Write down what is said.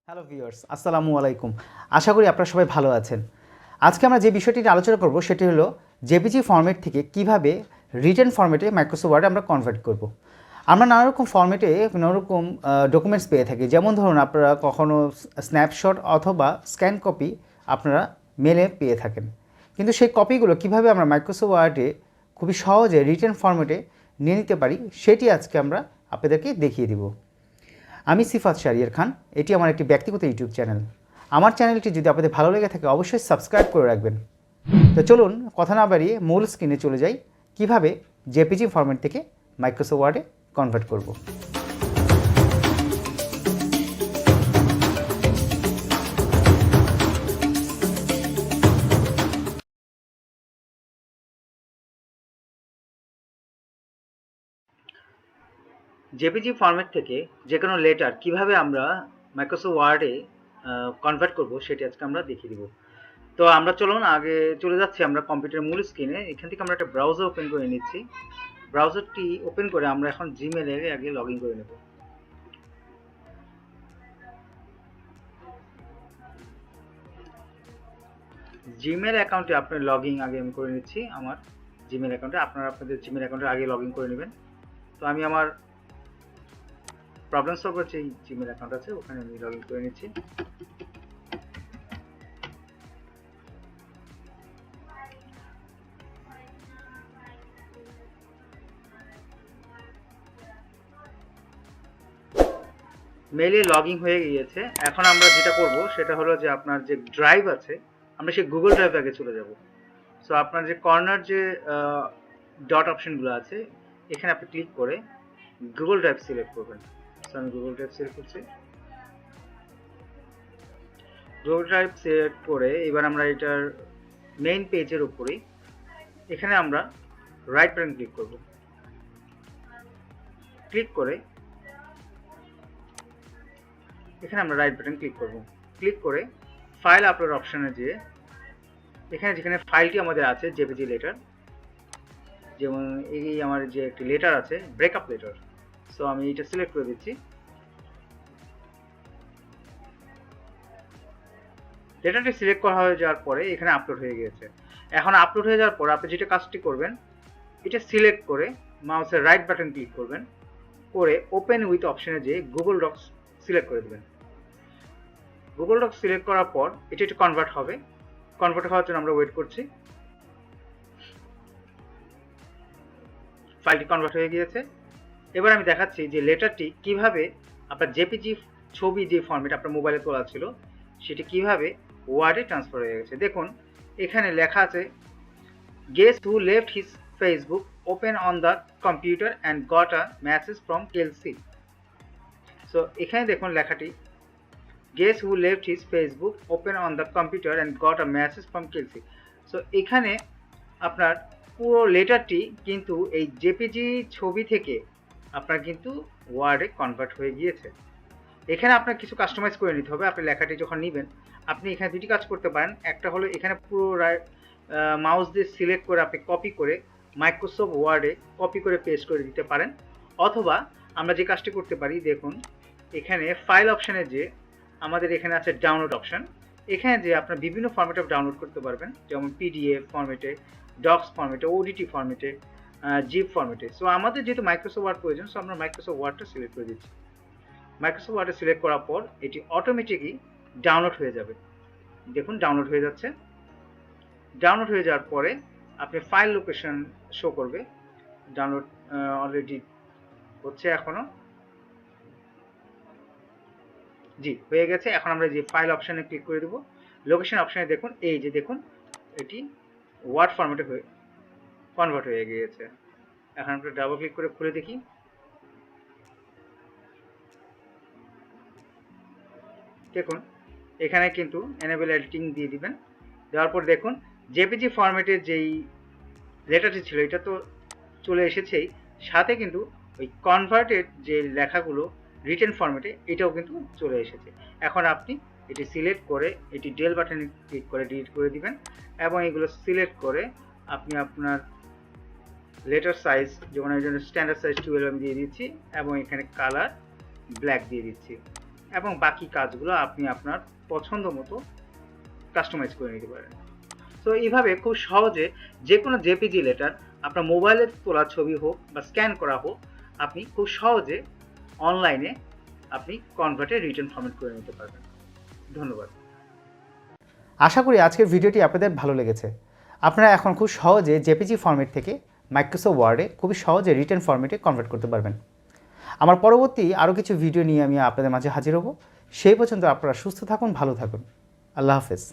Hello viewers, আসসালামু আলাইকুম। আশা করি আপনারা সবাই ভালো আছেন। আজকে আমরা যে বিষয়টি নিয়ে আলোচনা করব সেটি হলো জেপিজি ফরম্যাট থেকে কিভাবে রিটেন ফরম্যাটে মাইক্রোসফট ওয়ার্ডে আমরা কনভার্ট করব। আমরা নানা রকম ফরম্যাটে নানা রকম ডকুমেন্টস পেয়ে থাকি, যেমন ধরুন আপনারা কখনো স্ন্যাপশট অথবা স্ক্যান কপি আপনারা মেলে পেয়ে থাকেন, কিন্তু সেই কপিগুলো কিভাবে আমরা মাইক্রোসফট ওয়ার্ডে খুবই সহজে রিটেন ফরম্যাটে নিয়ে নিতে পারি সেটি আজকে আমরা আপনাদেরকে দেখিয়ে দিব। আমি সিফাত শাহরিয়ার খান, এটি আমার একটি ব্যক্তিগত ইউটিউব চ্যানেল। আমার চ্যানেলটি যদি আপনাদের ভালো লেগে থাকে অবশ্যই সাবস্ক্রাইব করে রাখবেন। তো চলুন কথা না বাড়িয়ে মূল স্ক্রিনে চলে যাই, কিভাবে জেপিজি ফরম্যাট থেকে মাইক্রোসফট ওয়ার্ডে কনভার্ট করব। জেপিজি ফরম্যাট থেকে যে কোনো লেটার কিভাবে আমরা মাইক্রোসফট ওয়ার্ডে কনভার্ট করব সেটি আজকে আমরা দেখিয়ে দিব। তো আমরা চলুন আগে চলে যাচ্ছি আমরা কম্পিউটারের মূল স্ক্রিনে। এখান থেকে আমরা একটা ব্রাউজার ওপেন করে নিচ্ছি। ব্রাউজারটি ওপেন করে আমরা এখন জিমেইলে আগে লগ ইন করে নেব। জিমেইল অ্যাকাউন্টে আপনার লগ ইন আগে আমি করে নিচ্ছি। আমার জিমেইল অ্যাকাউন্টে আপনারা আপনাদের জিমেইল অ্যাকাউন্টে আগে লগ ইন করে নেবেন। তো আমি আমার প্রবলেম সলভার যে জিমেইল অ্যাকাউন্ট আছে ওখানে আমি লগ ইন করে নিচ্ছি। মেইলে লগ ইন হয়ে গিয়েছে। এখন আমরা যেটা করব সেটা হলো যে আপনার যে ড্রাইভ আছে আমরা সেই গুগল ড্রাইভ আগে চলে যাব। সো আপনার যে কর্নার যে ডট অপশনগুলো আছে এখানে আপনি ক্লিক করে গুগল ড্রাইভ সিলেক্ট করবেন। সো আমি গুগল ড্রাইভ সিলেক্ট করছি। গুগল ড্রাইভ সিলেক্ট করে এবার আমরা এটার মেইন পেজের উপরে এখানে আমরা রাইট বাটন ক্লিক করব। ক্লিক করে এখানে আমরা রাইট বাটন ক্লিক করব। ক্লিক করে ফাইল আপলোড অপশনে যেয়ে এখানে যেখানে ফাইলটি আমাদের আছে জেপিজি লেটার, যেমন এই আমার যে একটি লেটার আছে ব্রেকআপ লেটার, সো আমি এটা সিলেক্ট করে দিচ্ছি। লেটারটি সিলেক্ট করা হয়ে যাওয়ার পরে এখানে আপলোড হয়ে গিয়েছে। এখন আপলোড হয়ে যাওয়ার পর আপনি যেটা কাজটি করবেন এটা সিলেক্ট করে মাউসের রাইট বাটন ক্লিক করবেন, করে ওপেন উইথ অপশনে যেয়ে গুগল ডক্স সিলেক্ট করে দেবেন। গুগল ডক্স সিলেক্ট করার পর এটা একটু কনভার্ট হবে। কনভার্ট হওয়ার জন্য আমরা ওয়েট করছি। ফাইলটি কনভার্ট হয়ে গিয়েছে। এবার আমি দেখাচ্ছি যে লেটারটি কিভাবে আপনার জেপিজি ছবি যে ফরম্যাট আপনার মোবাইলে তোলা ছিল সেটি কিভাবে ওয়ার্ডে ট্রান্সফার হয়ে গেছে। দেখুন এখানে লেখা আছে guest who left his Facebook open on the computer and got a message from Kelsey. So এখানে দেখুন লেখাটি guest who left his Facebook open on the computer and got a message from Kelsey. So এখানে আপনার পুরো লেটারটি কিন্তু এই JPG ছবি থেকে আপনার কিন্তু ওয়ার্ডে কনভার্ট হয়ে গিয়েছে। এখানে আপনার কিছু কাস্টমাইজ করে নিতে হবে। আপনি লেখাটি যখন নেবেন আপনি এখানে দুটি কাজ করতে পারেন। একটা হলো এখানে পুরো মাউস দিয়ে সিলেক্ট করে আপনি কপি করে মাইক্রোসফট ওয়ার্ডে কপি করে পেস্ট করে দিতে পারেন, অথবা আমরা যে কাজটি করতে পারি দেখুন এখানে ফাইল অপশানে যে আমাদের এখানে আছে ডাউনলোড অপশান, এখানে যে আপনার বিভিন্ন ফরম্যাটে ডাউনলোড করতে পারবেন, যেমন পিডিএফ ফরম্যাটে, ডক্স ফরম্যাটে, ওডিটি ফরম্যাটে, জিপ ফরম্যাটে। সো আমাদের যেহেতু মাইক্রোসফট ওয়ার্ড প্রয়োজন সো আমরা মাইক্রোসফট ওয়ার্ডটা সিলেক্ট করে দিচ্ছি। মাইক্রোসফট ওয়ার্ডে সিলেক্ট করার পর এটি অটোমেটিকই ডাউনলোড হয়ে যাবে। দেখুন ডাউনলোড হয়ে যাচ্ছে। ডাউনলোড হয়ে যাওয়ার পরে আপনি ফাইল লোকেশন শো করবে। ডাউনলোড অলরেডি হচ্ছে এখনো, জি হয়ে গেছে। এখন আমরা যে ফাইল অপশানে ক্লিক করে দেবো। লোকেশন অপশানে দেখুন এই যে দেখুন এটি ওয়ার্ড ফরম্যাটে হয়ে কনভার্ট হয়ে গিয়েছে। এখন আমরা ডাবল ক্লিক করে খুলে দেখি। দেখুন এখানে কিন্তু এনেবল এডিটিং দিয়ে দিবেন। দেওয়ার পর দেখুন জেপিজি ফরম্যাটের যেই লেটারটি ছিল এটা তো চলে এসেছেই, সাথে কিন্তু ওই কনভার্টেড যে লেখাগুলো রিটেন ফরম্যাটে এটাও কিন্তু চলে এসেছে। এখন আপনি এটি সিলেক্ট করে এটি ডেল বাটনে ক্লিক করে ডিলিট করে দিবেন, এবং এগুলো সিলেক্ট করে আপনি আপনার লেটার সাইজ, যেমন এই জন্য স্ট্যান্ডার্ড সাইজ 12 আমি দিয়ে দিচ্ছি, এবং এখানে কালার ব্ল্যাক দিয়ে দিচ্ছি। এবং বাকি কাজগুলো আপনি আপনার পছন্দ মতো কাস্টমাইজ করে নিতে পারেন। তো এইভাবে খুব সহজে যে কোনো জেপিজি লেটার আপনার মোবাইলে তোলা ছবি হোক বা স্ক্যান করা হোক, আপনি খুব সহজে অনলাইনে আপনি কনভার্টে রিটার্ন ফরম্যাট করে নিতে পারবেন। ধন্যবাদ। আশা করি আজকের ভিডিওটি আপনাদের ভালো লেগেছে। আপনারা এখন খুব সহজে জেপিজি ফরম্যাট থেকে মাইক্রোসফট ওয়ার্ডে খুবই সহজে রিটার্ন ফরম্যাটে কনভার্ট করতে পারবেন। আমার পরবর্তী আরও কিছু ভিডিও নিয়ে আমি আপনাদের মাঝে হাজির হব। সেই পর্যন্ত আপনারা সুস্থ থাকুন, ভালো থাকুন। আল্লাহ হাফেজ।